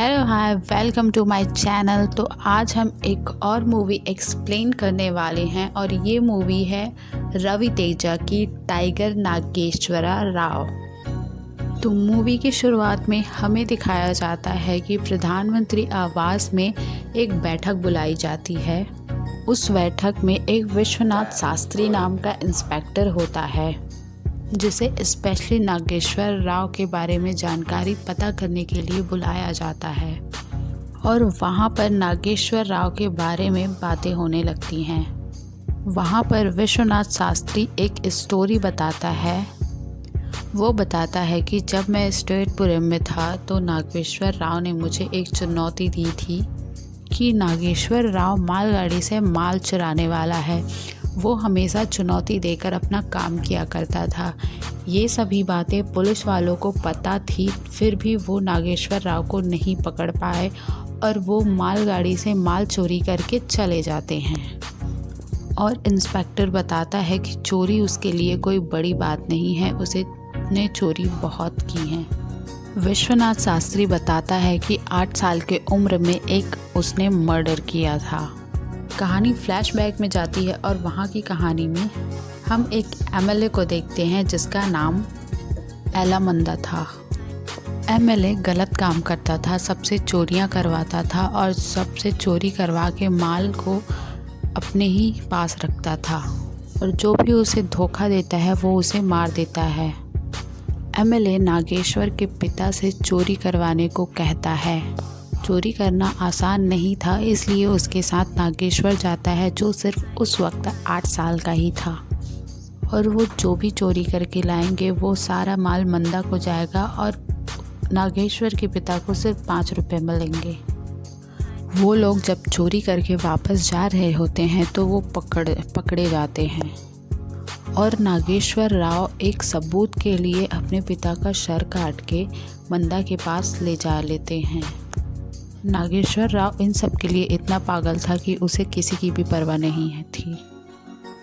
Hello hi, welcome to my channel. तो आज हम एक और मूवी एक्सप्लेन करने वाले हैं और ये मूवी है रवि तेजा की टाइगर नागेश्वरा राव। तो मूवी की शुरुआत में हमें दिखाया जाता है कि प्रधानमंत्री आवास में एक बैठक बुलाई जाती है। उस बैठक में एक विश्वनाथ शास्त्री नाम का इंस्पेक्टर होता है जिसे स्पेशली नागेश्वर राव के बारे में जानकारी पता करने के लिए बुलाया जाता है और वहाँ पर नागेश्वर राव के बारे में बातें होने लगती हैं। वहाँ पर विश्वनाथ शास्त्री एक स्टोरी बताता है। वो बताता है कि जब मैं स्टेटपुरम में था तो नागेश्वर राव ने मुझे एक चुनौती दी थी कि नागेश्वर राव मालगाड़ी से माल चुराने वाला है। वो हमेशा चुनौती देकर अपना काम किया करता था। ये सभी बातें पुलिस वालों को पता थी, फिर भी वो नागेश्वर राव को नहीं पकड़ पाए और वो मालगाड़ी से माल चोरी करके चले जाते हैं। और इंस्पेक्टर बताता है कि चोरी उसके लिए कोई बड़ी बात नहीं है, उसने चोरी बहुत की है। विश्वनाथ शास्त्री बताता है कि 8 साल के उम्र में एक उसने मर्डर किया था। कहानी फ्लैशबैक में जाती है और वहाँ की कहानी में हम एक एमएलए को देखते हैं जिसका नाम एलामंदा था। एमएलए गलत काम करता था, सबसे चोरियाँ करवाता था और सबसे चोरी करवा के माल को अपने ही पास रखता था और जो भी उसे धोखा देता है वो उसे मार देता है। एमएलए नागेश्वर के पिता से चोरी करवाने को कहता है। चोरी करना आसान नहीं था, इसलिए उसके साथ नागेश्वर जाता है जो सिर्फ उस वक्त 8 साल का ही था। और वो जो भी चोरी करके लाएंगे वो सारा माल मंदा को जाएगा और नागेश्वर के पिता को सिर्फ 5 रुपये मिलेंगे। वो लोग जब चोरी करके वापस जा रहे होते हैं तो वो पकड़े जाते हैं और नागेश्वर राव एक सबूत के लिए अपने पिता का सर काट के मंदा के पास ले जा लेते हैं। नागेश्वर राव इन सब के लिए इतना पागल था कि उसे किसी की भी परवाह नहीं थी।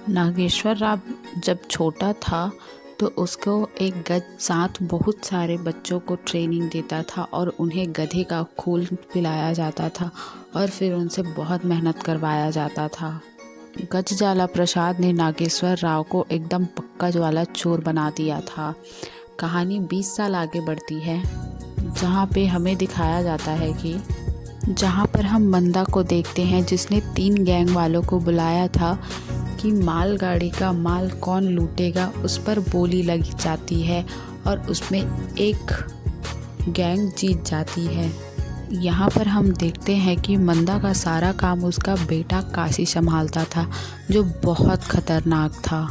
नागेश्वर राव जब छोटा था तो उसको एक गध साथ बहुत सारे बच्चों को ट्रेनिंग देता था और उन्हें गधे का खून पिलाया जाता था और फिर उनसे बहुत मेहनत करवाया जाता था। गजजाला प्रसाद ने नागेश्वर राव को एकदम पक्का वाला चोर बना दिया था। कहानी 20 साल आगे बढ़ती है जहाँ पे हमें दिखाया जाता है कि जहाँ पर हम मंदा को देखते हैं जिसने 3 गैंग वालों को बुलाया था कि मालगाड़ी का माल कौन लूटेगा, उस पर बोली लगी जाती है और उसमें एक गैंग जीत जाती है। यहाँ पर हम देखते हैं कि मंदा का सारा काम उसका बेटा काशी संभालता था जो बहुत खतरनाक था।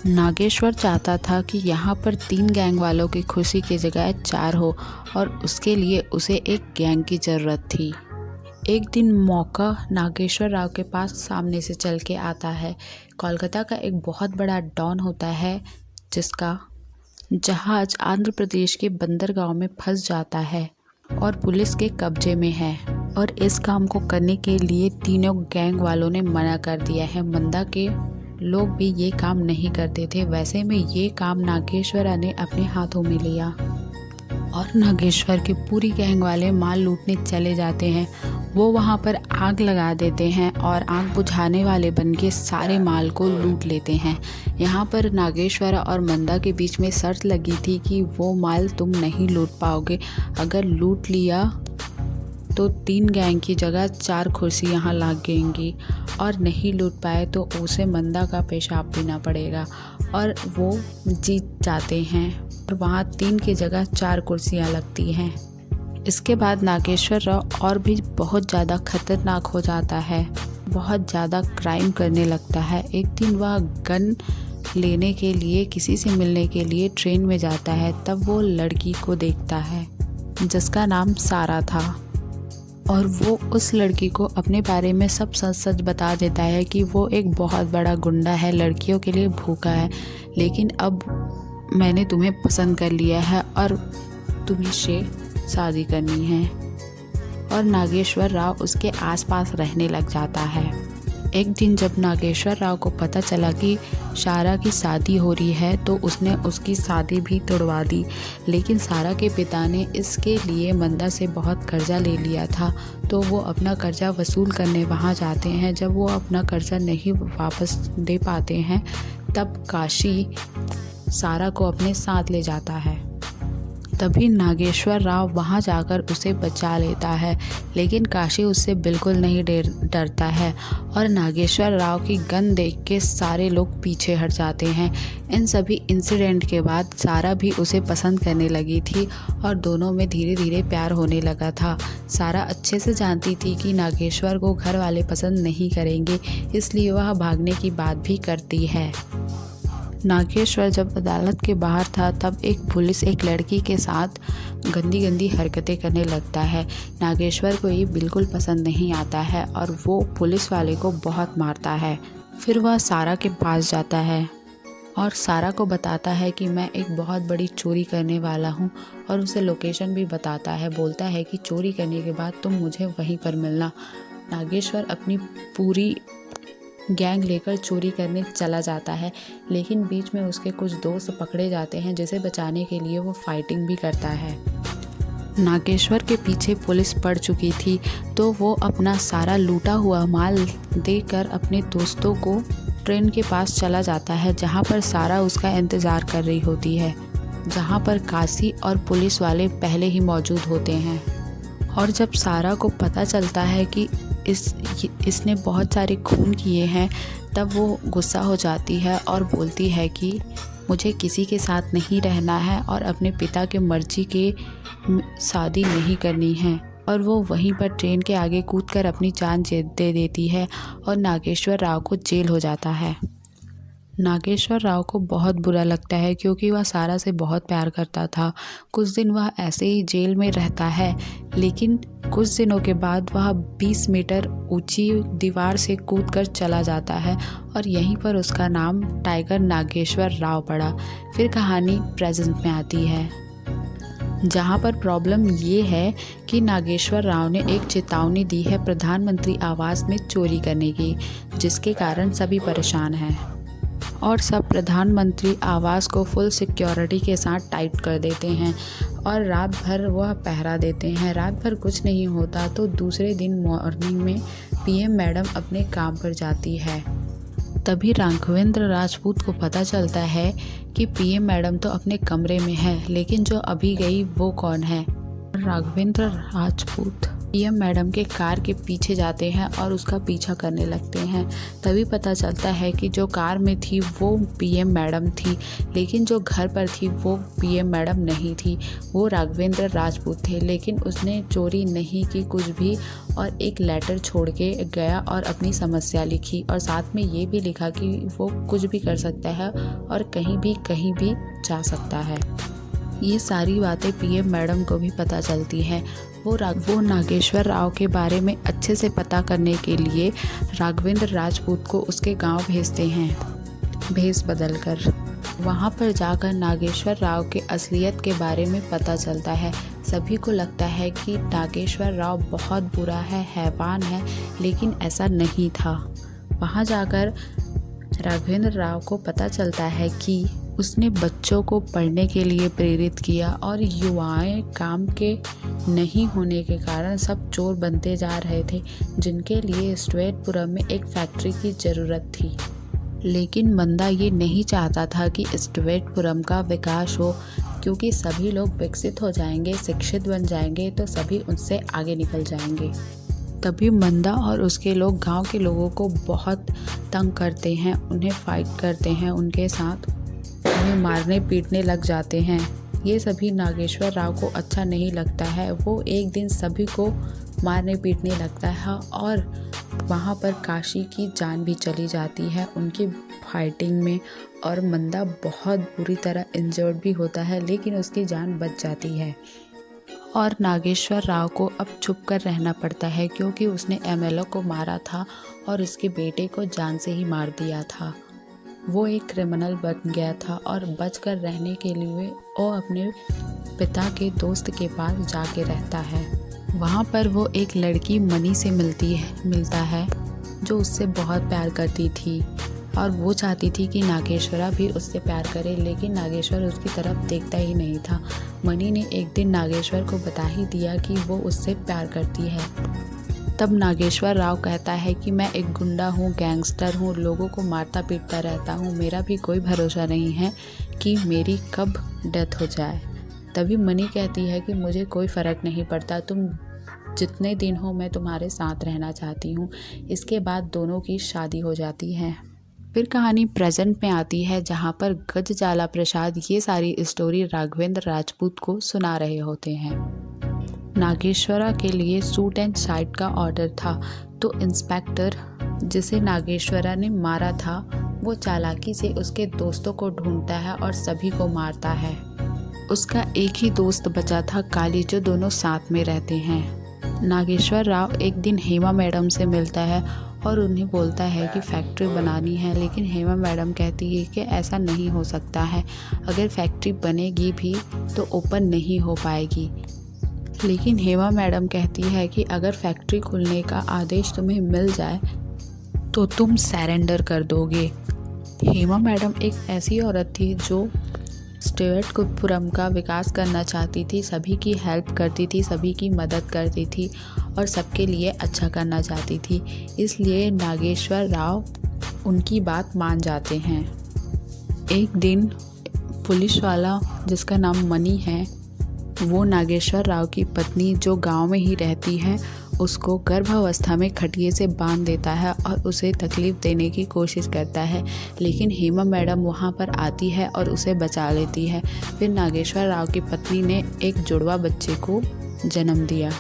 नागेश्वर चाहता था कि यहाँ पर 3 गैंग वालों की खुशी की जगह 4 हो और उसके लिए उसे एक गैंग की ज़रूरत थी। एक दिन मौका नागेश्वर राव के पास सामने से चल के आता है। कोलकाता का एक बहुत बड़ा डॉन होता है जिसका जहाज़ आंध्र प्रदेश के बंदरगांव में फंस जाता है और पुलिस के कब्जे में है और इस काम को करने के लिए तीनों गैंग वालों ने मना कर दिया है। मंदा के लोग भी ये काम नहीं करते थे। वैसे में ये काम नागेश्वर ने अपने हाथों में लिया और नागेश्वर के पूरी गैंग वाले माल लूटने चले जाते हैं। वो वहाँ पर आग लगा देते हैं और आग बुझाने वाले बन के सारे माल को लूट लेते हैं। यहाँ पर नागेश्वर और मंदा के बीच में शर्त लगी थी कि वो माल तुम नहीं लूट पाओगे, अगर लूट लिया तो 3 गैंग की जगह 4 कुर्सी यहाँ लग गएंगी और नहीं लूट पाए तो उसे मंदा का पेशाब पीना पड़ेगा। और वो जीत जाते हैं और वहाँ 3 की जगह 4 कुर्सियाँ लगती हैं। इसके बाद नागेश्वर राव और भी बहुत ज़्यादा खतरनाक हो जाता है, बहुत ज़्यादा क्राइम करने लगता है। एक दिन वह गन लेने के लिए किसी से मिलने के लिए ट्रेन में जाता है, तब वो लड़की को देखता है जिसका नाम सारा था और वो उस लड़की को अपने बारे में सब सच सच बता देता है कि वो एक बहुत बड़ा गुंडा है, लड़कियों के लिए भूखा है, लेकिन अब मैंने तुम्हें पसंद कर लिया है और तुम्हें से शादी करनी है। और नागेश्वर राव उसके आसपास रहने लग जाता है। एक दिन जब नागेश्वर राव को पता चला कि सारा की शादी हो रही है तो उसने उसकी शादी भी तोड़वा दी। लेकिन सारा के पिता ने इसके लिए मंदा से बहुत कर्जा ले लिया था, तो वो अपना कर्जा वसूल करने वहाँ जाते हैं। जब वो अपना कर्जा नहीं वापस दे पाते हैं तब काशी सारा को अपने साथ ले जाता है। तभी नागेश्वर राव वहां जाकर उसे बचा लेता है, लेकिन काशी उससे बिल्कुल नहीं डरता है और नागेश्वर राव की गन देख के सारे लोग पीछे हट जाते हैं। इन सभी इंसिडेंट के बाद सारा भी उसे पसंद करने लगी थी और दोनों में धीरे धीरे प्यार होने लगा था। सारा अच्छे से जानती थी कि नागेश्वर को घर वाले पसंद नहीं करेंगे, इसलिए वह भागने की बात भी करती है। नागेश्वर जब अदालत के बाहर था तब एक पुलिस एक लड़की के साथ गंदी गंदी हरकतें करने लगता है। नागेश्वर को ये बिल्कुल पसंद नहीं आता है और वो पुलिस वाले को बहुत मारता है। फिर वह सारा के पास जाता है और सारा को बताता है कि मैं एक बहुत बड़ी चोरी करने वाला हूँ और उसे लोकेशन भी बताता है। बोलता है कि चोरी करने के बाद तुम मुझे वहीं पर मिलना। नागेश्वर अपनी पूरी गैंग लेकर चोरी करने चला जाता है, लेकिन बीच में उसके कुछ दोस्त पकड़े जाते हैं जिसे बचाने के लिए वो फाइटिंग भी करता है। नागेश्वर के पीछे पुलिस पड़ चुकी थी तो वो अपना सारा लूटा हुआ माल देकर अपने दोस्तों को ट्रेन के पास चला जाता है, जहाँ पर सारा उसका इंतज़ार कर रही होती है, जहाँ पर काशी और पुलिस वाले पहले ही मौजूद होते हैं। और जब सारा को पता चलता है कि इसने बहुत सारे खून किए हैं तब वो गुस्सा हो जाती है और बोलती है कि मुझे किसी के साथ नहीं रहना है और अपने पिता के मर्जी के शादी नहीं करनी है। और वो वहीं पर ट्रेन के आगे कूदकर अपनी जान दे देती है और नागेश्वर राव को जेल हो जाता है। नागेश्वर राव को बहुत बुरा लगता है क्योंकि वह सारा से बहुत प्यार करता था। कुछ दिन वह ऐसे ही जेल में रहता है, लेकिन कुछ दिनों के बाद वह 20 मीटर ऊंची दीवार से कूदकर चला जाता है और यहीं पर उसका नाम टाइगर नागेश्वर राव पड़ा। फिर कहानी प्रेजेंट में आती है, जहाँ पर प्रॉब्लम ये है कि नागेश्वर राव ने एक चेतावनी दी है प्रधानमंत्री आवास में चोरी करने की, जिसके कारण सभी परेशान हैं और सब प्रधानमंत्री आवास को फुल सिक्योरिटी के साथ टाइट कर देते हैं और रात भर वह पहरा देते हैं। रात भर कुछ नहीं होता तो दूसरे दिन मॉर्निंग में पीएम मैडम अपने काम पर जाती है। तभी राघवेंद्र राजपूत को पता चलता है कि पीएम मैडम तो अपने कमरे में है, लेकिन जो अभी गई वो कौन है। राघवेंद्र राजपूत पीएम मैडम के कार के पीछे जाते हैं और उसका पीछा करने लगते हैं। तभी पता चलता है कि जो कार में थी वो पीएम मैडम थी, लेकिन जो घर पर थी वो पीएम मैडम नहीं थी, वो राघवेंद्र राजपूत थे। लेकिन उसने चोरी नहीं की कुछ भी और एक लेटर छोड़ के गया और अपनी समस्या लिखी और साथ में ये भी लिखा कि वो कुछ भी कर सकता है और कहीं भी जा सकता है। ये सारी बातें पीएम मैडम को भी पता चलती है। वो नागेश्वर राव के बारे में अच्छे से पता करने के लिए राघवेंद्र राजपूत को उसके गांव भेजते हैं, भेस बदलकर। वहां पर जाकर नागेश्वर राव के असलियत के बारे में पता चलता है। सभी को लगता है कि नागेश्वर राव बहुत बुरा है, हैवान है, लेकिन ऐसा नहीं था। वहां जाकर राघवेंद्र राव को पता चलता है कि उसने बच्चों को पढ़ने के लिए प्रेरित किया और युवाएं काम के नहीं होने के कारण सब चोर बनते जा रहे थे, जिनके लिए स्ट्वेटपुरम में एक फैक्ट्री की ज़रूरत थी। लेकिन मंदा ये नहीं चाहता था कि स्ट्वेटपुरम का विकास हो, क्योंकि सभी लोग विकसित हो जाएंगे, शिक्षित बन जाएंगे तो सभी उनसे आगे निकल जाएंगे। तभी मंदा और उसके लोग गांव के लोगों को बहुत तंग करते हैं, उन्हें फाइट करते हैं, उनके साथ उन्हें मारने पीटने लग जाते हैं। ये सभी नागेश्वर राव को अच्छा नहीं लगता है। वो एक दिन सभी को मारने पीटने लगता है और वहाँ पर काशी की जान भी चली जाती है उनकी फाइटिंग में और मंदा बहुत बुरी तरह इंजर्ड भी होता है, लेकिन उसकी जान बच जाती है। और नागेश्वर राव को अब छुप कर रहना पड़ता है क्योंकि उसने एमएलए को मारा था और उसके बेटे को जान से ही मार दिया था। वो एक क्रिमिनल बन गया था और बचकर रहने के लिए वो अपने पिता के दोस्त के पास जाके रहता है। वहाँ पर वो एक लड़की मनी से मिलता है जो उससे बहुत प्यार करती थी और वो चाहती थी कि नागेश्वरा भी उससे प्यार करे, लेकिन नागेश्वर उसकी तरफ देखता ही नहीं था। मनी ने एक दिन नागेश्वर को बता ही दिया कि वो उससे प्यार करती है। तब नागेश्वर राव कहता है कि मैं एक गुंडा हूँ, गैंगस्टर हूँ, लोगों को मारता पीटता रहता हूँ, मेरा भी कोई भरोसा नहीं है कि मेरी कब डेथ हो जाए। तभी मनी कहती है कि मुझे कोई फ़र्क नहीं पड़ता, तुम जितने दिन हो मैं तुम्हारे साथ रहना चाहती हूँ। इसके बाद दोनों की शादी हो जाती है। फिर कहानी प्रेजेंट में आती है, जहाँ पर गजजाला प्रसाद ये सारी स्टोरी राघवेंद्र राजपूत को सुना रहे होते हैं। नागेश्वरा के लिए सूट एंड शाइट का ऑर्डर था, तो इंस्पेक्टर जिसे नागेश्वरा ने मारा था वो चालाकी से उसके दोस्तों को ढूंढता है और सभी को मारता है। उसका एक ही दोस्त बचा था, काली, जो दोनों साथ में रहते हैं। नागेश्वर राव एक दिन हेमा मैडम से मिलता है और उन्हें बोलता है कि फैक्ट्री बनानी है, लेकिन हेमा मैडम कहती है कि ऐसा नहीं हो सकता है, अगर फैक्ट्री बनेगी भी तो ओपन नहीं हो पाएगी। लेकिन हेमा मैडम कहती है कि अगर फैक्ट्री खुलने का आदेश तुम्हें मिल जाए तो तुम सरेंडर कर दोगे। हेमा मैडम एक ऐसी औरत थी जो स्टेवेटपुरम का विकास करना चाहती थी, सभी की हेल्प करती थी, सभी की मदद करती थी और सबके लिए अच्छा करना चाहती थी। इसलिए नागेश्वर राव उनकी बात मान जाते हैं। एक दिन पुलिस वाला जिसका नाम मनी है, वो नागेश्वर राव की पत्नी जो गांव में ही रहती है उसको गर्भावस्था में खटिये से बांध देता है और उसे तकलीफ़ देने की कोशिश करता है, लेकिन हेमा मैडम वहाँ पर आती है और उसे बचा लेती है। फिर नागेश्वर राव की पत्नी ने एक जुड़वा बच्चे को जन्म दिया।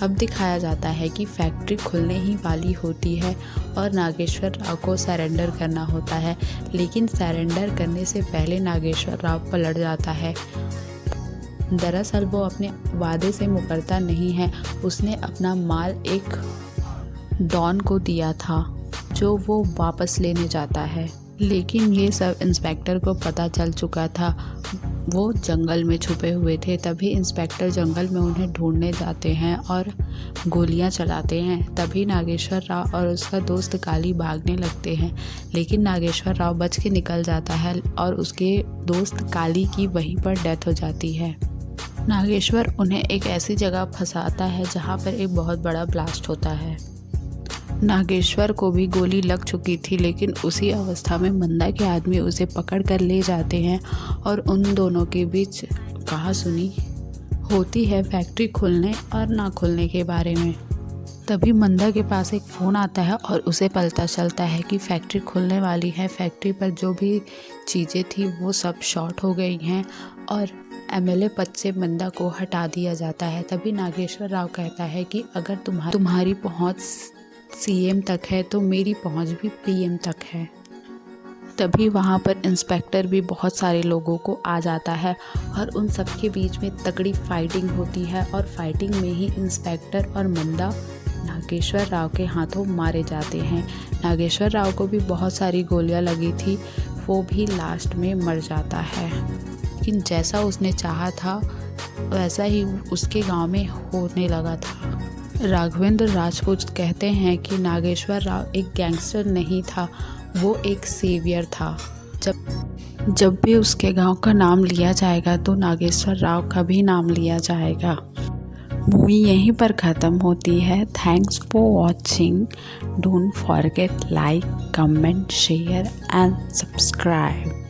अब दिखाया जाता है कि फैक्ट्री खुलने ही वाली होती है और नागेश्वर राव को सरेंडर करना होता है, लेकिन सरेंडर करने से पहले नागेश्वर राव पलट जाता है। दरअसल वो अपने वादे से मुकरता नहीं है, उसने अपना माल एक डॉन को दिया था जो वो वापस लेने जाता है, लेकिन ये सब इंस्पेक्टर को पता चल चुका था। वो जंगल में छुपे हुए थे। तभी इंस्पेक्टर जंगल में उन्हें ढूंढने जाते हैं और गोलियां चलाते हैं। तभी नागेश्वर राव और उसका दोस्त काली भागने लगते हैं, लेकिन नागेश्वर राव बच के निकल जाता है और उसके दोस्त काली की वहीं पर डेथ हो जाती है। नागेश्वर उन्हें एक ऐसी जगह फंसाता है जहाँ पर एक बहुत बड़ा ब्लास्ट होता है। नागेश्वर को भी गोली लग चुकी थी, लेकिन उसी अवस्था में मंदा के आदमी उसे पकड़ कर ले जाते हैं और उन दोनों के बीच कहासुनी होती है फैक्ट्री खुलने और ना खुलने के बारे में। तभी मंदा के पास एक फ़ोन आता है और उसे पता चलता है कि फैक्ट्री खुलने वाली है। फैक्ट्री पर जो भी चीज़ें थी वो सब शॉर्ट हो गई हैं और एमएलए पद से मंदा को हटा दिया जाता है। तभी नागेश्वर राव कहता है कि अगर तुम्हारी पहुंच सीएम तक है तो मेरी पहुंच भी पीएम तक है। तभी वहां पर इंस्पेक्टर भी बहुत सारे लोगों को आ जाता है और उन सबके बीच में तगड़ी फाइटिंग होती है और फाइटिंग में ही इंस्पेक्टर और मंदा नागेश्वर राव के हाथों मारे जाते हैं। नागेश्वर राव को भी बहुत सारी गोलियां लगी थी, वो भी लास्ट में मर जाता है, लेकिन जैसा उसने चाहा था वैसा ही उसके गांव में होने लगा था। राघवेंद्र राजपूत कहते हैं कि नागेश्वर राव एक गैंगस्टर नहीं था, वो एक सेवियर था। जब भी उसके गांव का नाम लिया जाएगा तो नागेश्वर राव का भी नाम लिया जाएगा। मूवी यहीं पर ख़त्म होती है। Thanks for watching. Don't forget like, comment, share and subscribe.